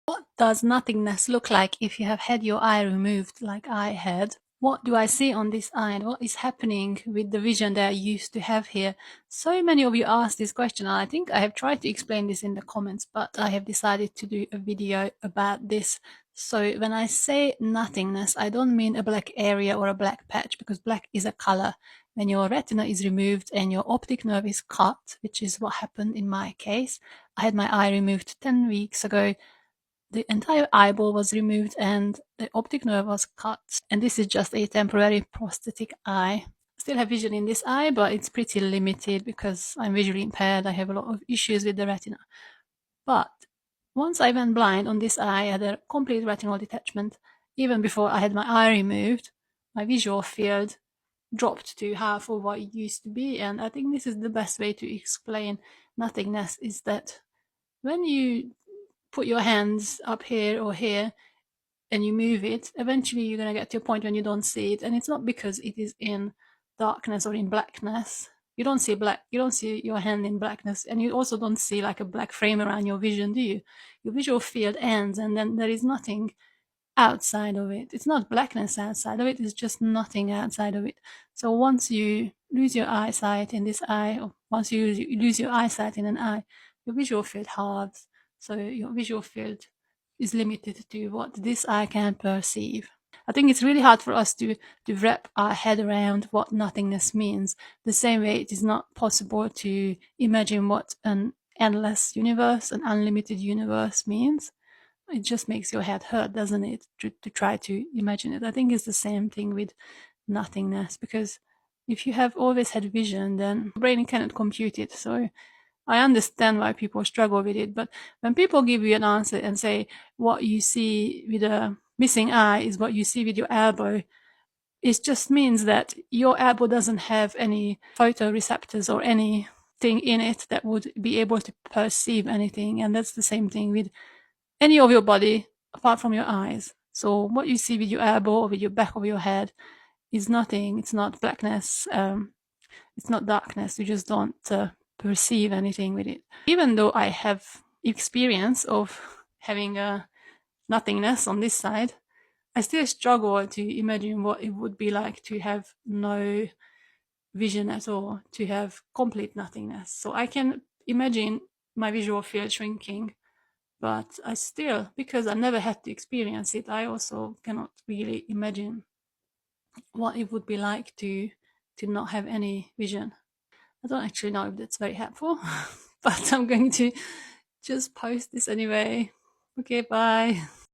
What does nothingness look like if you have had your eye removed like I had? What do I see on this eye? What is happening with the vision that I used to have here? So many of you asked this question, and I think I have tried to explain this in the comments, but I have decided to do a video about this. So when I say nothingness, I don't mean a black area or a black patch, because black is a color. When your retina is removed and your optic nerve is cut, which is what happened in my case, I had my eye removed 10 weeks ago. The entire eyeball was removed and the optic nerve was cut. And this is just a temporary prosthetic eye. I still have vision in this eye, but it's pretty limited because I'm visually impaired. I have a lot of issues with the retina. But once I went blind on this eye, I had a complete retinal detachment. Even before I had my eye removed, my visual field dropped to half of what it used to be. And I think this is the best way to explain nothingness, is that when you put your hands up here or here and you move it, eventually you're going to get to a point when you don't see it. And it's not because it is in darkness or in blackness. You don't see black, you don't see your hand in blackness, and you also don't see like a black frame around your vision, do you? Your visual field ends, and then there is nothing outside of it. It's not blackness outside of it, it's just nothing outside of it. So once you lose your eyesight in this eye, or once you lose your eyesight in an eye, your visual field halves. So your visual field is limited to what this eye can perceive. I think it's really hard for us to wrap our head around what nothingness means. The same way it is not possible to imagine what an endless universe, an unlimited universe means. It just makes your head hurt, doesn't it, to try to imagine it. I think it's the same thing with nothingness, because if you have always had vision, then your brain cannot compute it. So I understand why people struggle with it, but when people give you an answer and say what you see with a missing eye is what you see with your elbow, it just means that your elbow doesn't have any photoreceptors or anything in it that would be able to perceive anything. And that's the same thing with any of your body apart from your eyes. So what you see with your elbow or with your back of your head is nothing. It's not blackness. It's not darkness. You just don't perceive anything with it. Even though I have experience of having a nothingness on this side, I still struggle to imagine what it would be like to have no vision at all, to have complete nothingness. So I can imagine my visual field shrinking, but I still, because I never had to experience it, I also cannot really imagine what it would be like to not have any vision. I don't actually know if that's very helpful, but I'm going to just post this anyway. Okay, bye.